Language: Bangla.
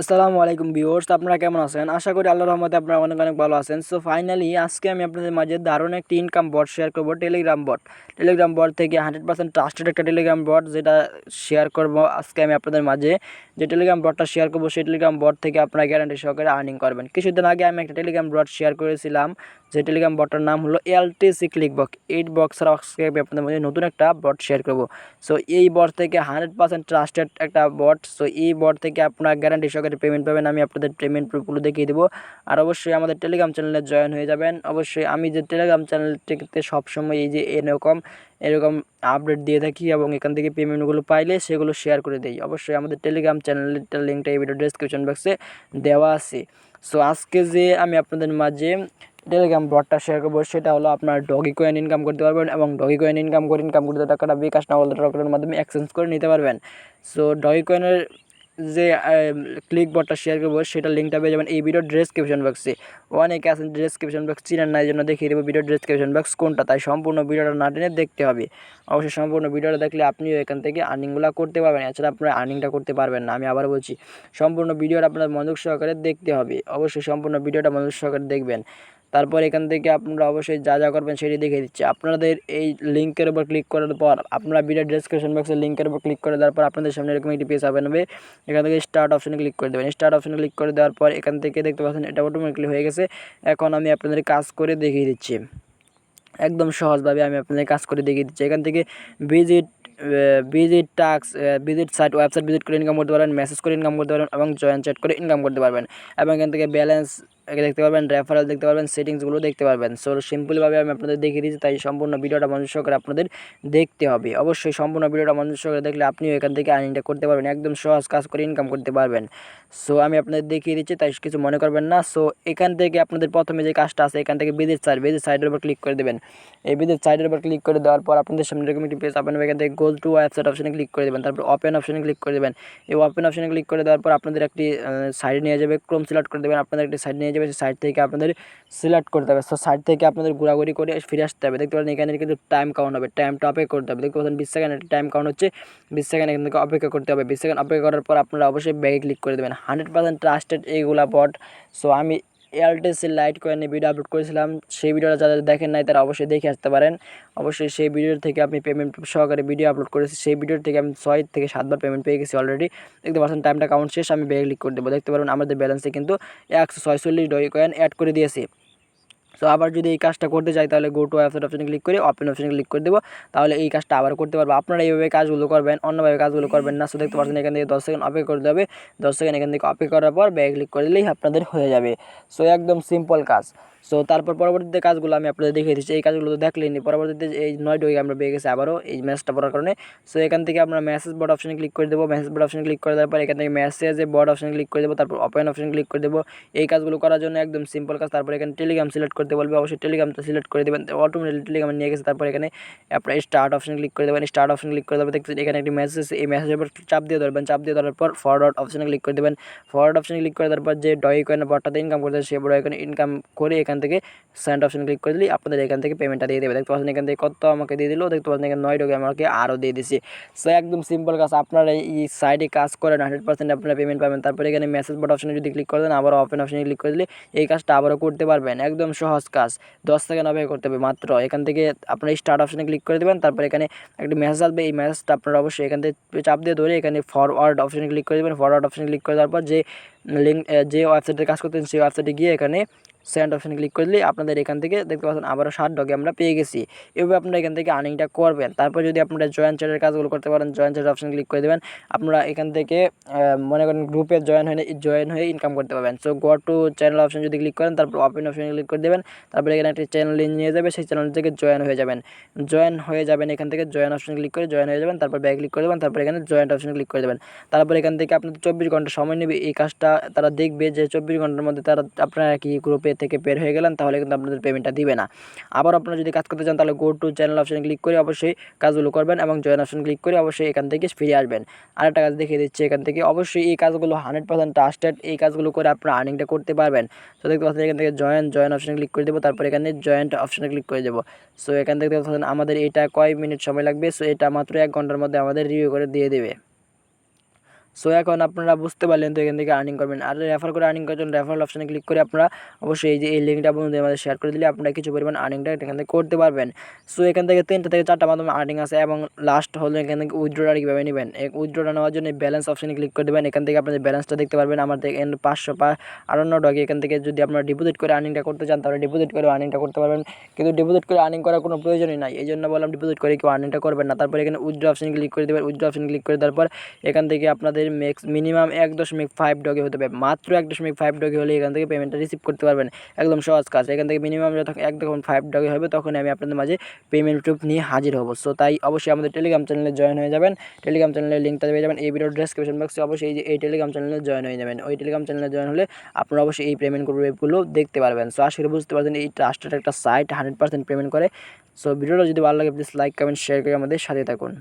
আসসালামু আলাইকুম ভিউয়ার্স, আপনারা কেমন আছেন? আশা করি আল্লাহর রহমতে আপনারা অনেক অনেক ভালো আছেন। সো ফাইনালি আজকে আমি আপনাদের মাঝে দারুণ একটি ইনকাম বট শেয়ার করব। টেলিগ্রাম বট থেকে 100% ট্রাস্টেড একটা টেলিগ্রাম বট, যেটা শেয়ার করব আজকে আমি আপনাদের মাঝে। যে টেলিগ্রাম বটটা শেয়ার করব সেই টেলিগ্রাম বট থেকে আপনারা গ্যারান্টি সহকারে আর্নিং করবেন। কিছুদিন আগে আমি একটা টেলিগ্রাম বট শেয়ার করেছিলাম, যে টেলিগ্রাম বটটার নাম হলো এলটিসি ক্লিক বক্স। এই বক্সের আজকে আমি আপনাদের মাঝে নতুন একটা বট শেয়ার করব। সো এই বট থেকে 100% ট্রাস্টেড একটা বট। সো এই বট থেকে আপনারা গ্যারান্টি সহকারে পেমেন্ট পাবেন। আমি আপনাদের পেমেন্ট প্রুফগুলো দেখিয়ে দেবো। আর অবশ্যই আমাদের টেলিগ্রাম চ্যানেলে জয়েন হয়ে যাবেন। অবশ্যই আমি যে টেলিগ্রাম চ্যানেলটিতে সবসময় এই যে এরকম আপডেট দিয়ে থাকি এবং এখান থেকে পেমেন্টগুলো পাইলে সেগুলো শেয়ার করে দিই। অবশ্যই আমাদের টেলিগ্রাম চ্যানেলটার লিঙ্কটা এই ভিডিও ডেসক্রিপশন বক্সে দেওয়া আছে। সো আজকে যে আমি আপনাদের মাঝে টেলিগ্রাম বটটা শেয়ার করবো সেটা হলো আপনার ডগি কয়েন ইনকাম করতে পারবেন এবং ডগি কয়েন ইনকাম করতে টাকাটা বিকাশ না হলে রকেটের মাধ্যমে এক্সচেঞ্জ করে নিতে পারবেন। সো ডগি কয়েনের যে ক্লিক বটটা শেয়ার করবো সেটার লিঙ্কটা পেয়ে যাবেন এই ভিডিও ডেসক্রিপশন বক্সে। অনেকে আছেন ডেসক্রিপশন বক্স চিনেন না, এই জন্য দেখিয়ে দেবো ভিডিও ডেসক্রিপশন বক্স কোনটা, তাই সম্পূর্ণ ভিডিওটা না টেনে দেখতে হবে। অবশ্যই সম্পূর্ণ ভিডিওটা দেখলে আপনিও এখান থেকে আর্নিংগুলো করতে পারবেন। এছাড়া আপনারা আর্নিংটা করতে পারবেন না। আমি আবার বলছি, সম্পূর্ণ ভিডিওটা আপনার মনোযোগ সহকারে দেখতে হবে। অবশ্যই সম্পূর্ণ ভিডিওটা মনোযোগ সহকারে দেখবেন। তারপর এখান থেকে আপনারা অবশ্যই যা যা করবেন সেটি দেখিয়ে দিচ্ছি। আপনাদের এই লিঙ্কের উপর ক্লিক করার পর আপনারা ভিডিও ডেসক্রিপশন বক্সের লিঙ্কের উপর ক্লিক করে দেওয়ার পর আপনাদের সামনে এরকম একটি পেজ ওপেন হবে। এখান থেকে স্টার্ট অপশনে ক্লিক করে দেবেন। স্টার্ট অপশনে ক্লিক করে দেওয়ার পর এখান থেকে দেখতে পাচ্ছেন এটা অটোমেটিকলি হয়ে গেছে। এখন আমি আপনাদের কাজ করে দেখিয়ে দিচ্ছি। একদম সহজভাবে আমি আপনাদের কাজ করে দেখিয়ে দিচ্ছি। এখান থেকে visit visit site, website visit করে ইনকাম করতে পারবেন, মেসেজ করে ইনকাম করতে পারবেন এবং জয়েন চ্যাট করে ইনকাম করতে পারবেন। এবং এখান থেকে ব্যালেন্স দেখতে পারবেন, রেফারেল দেখতে পারবেন, সেটিংসগুলো দেখতে পারবেন। সো সিম্পলভাবে আমি আপনাদের দেখিয়ে দিচ্ছি, তাই সম্পূর্ণ ভিডিওটা মনোযোগ সহকারে আপনাদের দেখতে হবে। অবশ্যই সম্পূর্ণ ভিডিওটা মনোযোগ সহকারে দেখলে আপনিও এখান থেকে আর্নিংটা করতে পারবেন, একদম সহজ কাজ করে ইনকাম করতে পারবেন। সো আমি আপনাদের দেখিয়ে দিচ্ছি, তাই কিছু মনে করবেন না। সো এখান থেকে আপনাদের প্রথমে যে কাজটা আছে, এখান থেকে ভিজিট সাইটের উপর ক্লিক করে দেবেন। এই ভিজিট সাইটের উপর ক্লিক করে দেওয়ার পর আপনাদের সামনে এরকম একটি পেজ ওপেন হবে। এখান থেকে গো টু ওয়েবসাইট অপশনে ক্লিক করে দেবেন, তারপর ওপেন অপশনে ক্লিক করে দেবেন। এই ওপেন অপশনে ক্লিক করে দেওয়ার পর আপনাদের একটি সাইট নিয়ে যাবে, ক্রোম সিলেক্ট করে দেবেন। আপনাদের একটি সাইট নিয়ে যাবে, সেই সাইট থেকে আপনাদের সিলেক্ট করতে হবে। সো সাইট থেকে আপনাদের ঘোরাঘুরি করে ফিরে আসতে হবে। দেখতে পাচ্ছেন এখানে কিন্তু টাইম কাউন্ট হবে, টাইমটা অপেক্ষা করতে হবে। দেখতে পাচ্ছেন 20 সেকেন্ড টাইম কাউন্ট হচ্ছে, 20 সেকেন্ড এখান থেকে অপেক্ষা করতে হবে। 20 সেকেন্ড অপেক্ষা করার পর আপনারা অবশ্যই ব্যাগে ক্লিক করে দেবেন। 100% ট্রাস্টেড এইগুলা বট। সো আমি এয়ারটেসি লাইট কয়েনে ভিডিও আপলোড করেছিলাম, সেই ভিডিওটা যারা দেখেন নাই তারা অবশ্যই দেখে আসতে পারেন। অবশ্যই সেই ভিডিও থেকে আপনি পেমেন্ট সহকারে ভিডিও আপলোড করেছি, সেই ভিডিওর থেকে আমি 6 থেকে 7 বার পেমেন্ট পেয়ে গেছি অলরেডি। দেখতে পাচ্ছেন টাইমটা কাউন্ট শেষ, আমি ব্যাগে ক্লিক করে দেবো। দেখতে পারবেন আমাদের ব্যালেন্সে কিন্তু 146 ডগি কয়েন অ্যাড করে দিয়েছি। সো আবার যদি এই কাজটা করতে চাই তাহলে গো টু ওয়েবসাইট অপশনে ক্লিক করে ওপেন অপশনে ক্লিক করে দেবো, তাহলে এই কাজটা আবার করতে পারবো। আপনারা এইভাবে কাজগুলো করবেন, অন্যভাবে কাজগুলো করবেন না। সো দেখতে পাচ্ছেন এখান থেকে 10 সেকেন্ড অপেক্ষা করতে হবে। 10 সেকেন্ড এখান থেকে অপেক্ষা করার পর ব্যাক ক্লিক করে দিলেই আপনাদের হয়ে যাবে। সো একদম সিম্পল কাজ। সো তারপর পরবর্তীতে কাজগুলো আমি আপনাদের দেখিয়ে দিচ্ছি। এই কাজগুলো তো দেখলেনি, পরবর্তীতে এই 9 ডগি আমরা পেয়ে গেছি আবারও এই ম্যাচটা পড়ার কারণে। সো এখান থেকে আমরা মেসেজ বোর্ড অপশনে ক্লিক করে দেবো। মেসেজ বোর্ড অপশনে ক্লিক করে দেওয়ার পর এখান থেকে মেসেজে বোর্ড অপশনে ক্লিক করে দেবো, তারপর ওপেন অপশনে ক্লিক করে দেবো। এই কাজগুলো করার জন্য একদম সিম্পল কাজ। তারপর এখানে টেলিগ্রাম সিলেক্ট করতে বলবে, অবশ্যই টেলিগ্রামটা সিলেক্ট করে দেবেন, অটোমেটিক টেলিগ্রামে নিয়ে গেছে। তারপর এখানে আপনার স্টার্ট অপশনে ক্লিক করে দেবেন। স্টার্ট অপশনে ক্লিক করে দেবেন, দেখছেন এখানে একটি মেসেজ, এই মেসেজের উপর চাপ দিয়ে ধরবেন। চাপ দিয়ে ধরার পর ফরওয়ার্ড অপশনে ক্লিক করে দেবেন। ফরওয়ার্ড অপশনে ক্লিক করে দেওয়ার পর যে ডগি কয়েন বটটাতে ইনকাম করতে সেই ডগি কয়েন ইনকাম করে এখান থেকে সেন্ড অপশনে ক্লিক করে দিলে আপনাদের এখান থেকে পেমেন্টটা দিয়ে দেবে। দেখতে পাচ্ছেন এখান থেকে কত আমাকে দিয়ে দিল, দেখতে পাচ্ছেন এখানে 9 ডগি আমাকে আরও দিয়ে দিছে। সো একদম সিম্পল কাজ, আপনারা এই সাইডে কাজ করেন 100% আপনারা পেমেন্ট পাবেন। তারপরে এখানে মেসেজ বোর্ড অপশনে যদি ক্লিক করে দেন, আবার ওপেন অপশনে ক্লিক করে দিলে এই কাজটা আবারও করতে পারবেন। একদম সহজ কাজ, 10 সেকেন্ড অপেক্ষা করতে হবে মাত্র। এখান থেকে আপনারা স্টার্ট অপশনে ক্লিক করে দেবেন। তারপর এখানে একটি মেসেজ আসবে, এই মেসেজটা আপনারা অবশ্যই এখান থেকে চাপ দিয়ে ধরে এখানে ফরওয়ার্ড অপশনে ক্লিক করে দেবেন। ফরওয়ার্ড অপশনে ক্লিক করে দেওয়ার পর যে লিঙ্ক, যে ওয়েবসাইটে কাজ করতেন সেই ওয়েবসাইটে গিয়ে এখানে সেন্ড অপশনে ক্লিক করে দিলে আপনাদের এখান থেকে দেখতে পাচ্ছেন আবারও 7 ডগি আমরা পেয়ে গেছি। এভাবে আপনারা এখান থেকে আর্নিংটা করবেন। তারপর যদি আপনারা জয়েন চ্যাটের কাজগুলো করতে পারেন, জয়েন চ্যাট অপশনে ক্লিক করে দেবেন। আপনারা এখান থেকে মনে করেন গ্রুপে জয়েন হয়ে ইনকাম করতে পারবেন। So go to channel option যদি ক্লিক করেন, তারপর ওপেন অপশনে ক্লিক করে দেবেন। তারপরে এখানে একটি চ্যানেল নিয়ে যাবে, সেই চ্যানেল থেকে জয়েন হয়ে যাবেন। এখান থেকে জয়েন অপশনে ক্লিক করে জয়েন হয়ে যাবেন। তারপর ব্যাক ক্লিক করে দেবেন। তারপর এখানে জয়েন্ট অপশনে ক্লিক করে দেবেন। তারপর এখান থেকে আপনাদের 24 ঘন্টা সময় নেবে এই কাজটা। তারা দেখবে যে 24 ঘন্টার মধ্যে আপনারা কি গ্রুপে থেকে বের হয়ে গেলেন, তাহলে কিন্তু আপনাদের পেমেন্টটা দিবে না। আবার আপনারা যদি কাজ করতে চান তাহলে গো টু চ্যানেল অপশনে ক্লিক করে অবশ্যই কাজগুলো করবেন এবং জয়েন অপশনে ক্লিক করে অবশ্যই এখান থেকে ফিরে আসবেন। আরেকটা কাজ দেখিয়ে দিচ্ছি, এখান থেকে অবশ্যই এই কাজগুলো 100% ট্রাস্টেড, এই কাজগুলো করে আপনারা আর্নিংটা করতে পারবেন। সো দেখতে পাচ্ছেন এখান থেকে জয়েন অপশনে ক্লিক করে দেবো। তারপর এখানে জয়েন্ট অপশনে ক্লিক করে দেবো। সো এখান থেকে দেখতে পাচ্ছেন আমাদের এটা কয় মিনিট সময় লাগবে। সো এটা মাত্র 1 ঘন্টার মধ্যে আমাদের রিভিউ করে দিয়ে দেবে। সো এখন আপনারা বুঝতে পারলেন, তো এখান থেকে আর্নিং করবেন। আর রেফার করে আর্নিং করার জন্য রেফারেল অপশনে ক্লিক করে আপনারা অবশ্যই এই লিঙ্কটা বন্ধুদের মাঝে শেয়ার করে দিলে আপনারা কিছু পরিমাণ আর্নিংটা এখান থেকে করতে পারবেন। সো এখান থেকে 3টা থেকে 4টা মাধ্যমে আর্নিং আছে, এবং লাস্ট হলো এখান থেকে উইথড্রটা কীভাবে নেবেন। উইথড্রটা নেওয়ার জন্য ব্যালেন্স অপশনে ক্লিক করে দেবেন। এখান থেকে আপনাদের ব্যালেন্সটা দেখতে পারবেন। আমার থেকে 558 টাকা। এখান থেকে যদি আপনারা ডিপোজিট করে আর্নিংটা করতে চান তাহলে ডিপোজিট করে আর্নিংটা করতে পারবেন, কিন্তু ডিপোজিট করে আর্নিং করার কোনো প্রয়োজনই নাই, এই জন্য বললাম ডিপোজিট করে কেউ আর্নিংটা করবেন না। তারপরে এখানে উইথড্র অপশনে ক্লিক করে দেবেন। উইথড্র অপশনে ক্লিক করে দেওয়ার পর এখান থেকে আপনাদের মিনিমাম 1.5 ডগে হতে হবে, মাত্র 1.5 ডগে হলে এখান থেকে পেমেন্টটা রিসিভ করতে পারবেন। একদম সহজ কাজ। এখান থেকে মিনিমাম যখন 1.5 ডগে হবে তখন আমি আপনাদের মাঝে পেমেন্ট প্রুফ নিয়ে হাজির হব। সো তাই অবশ্যই আমাদের টেলিগ্রাম চ্যানেলে জয়েন হয়ে যাবেন। টেলিগ্রাম চ্যানেলের লিঙ্কটা পেয়ে যাবেন এই ভিডিওর ডেসক্রিপশন বক্সে। অবশ্যই এই টেলিগ্রাম চ্যানেলে জয়েন হয়ে যাবেন। ওই টেলিগ্রাম চ্যানেলে জয়েন হলে আপনারা অবশ্যই এই পেমেন্ট গ্রুপগুলো দেখতে পারবেন। সো আশা করি বুঝতে পারছেন এই ট্রাস্টেড একটা সাইট 100% পেমেন্ট করে। সো ভিডিওটা যদি ভালো লাগে প্লিজ লাইক কমেন্ট শেয়ার করে আমাদের সাথে থাকুন।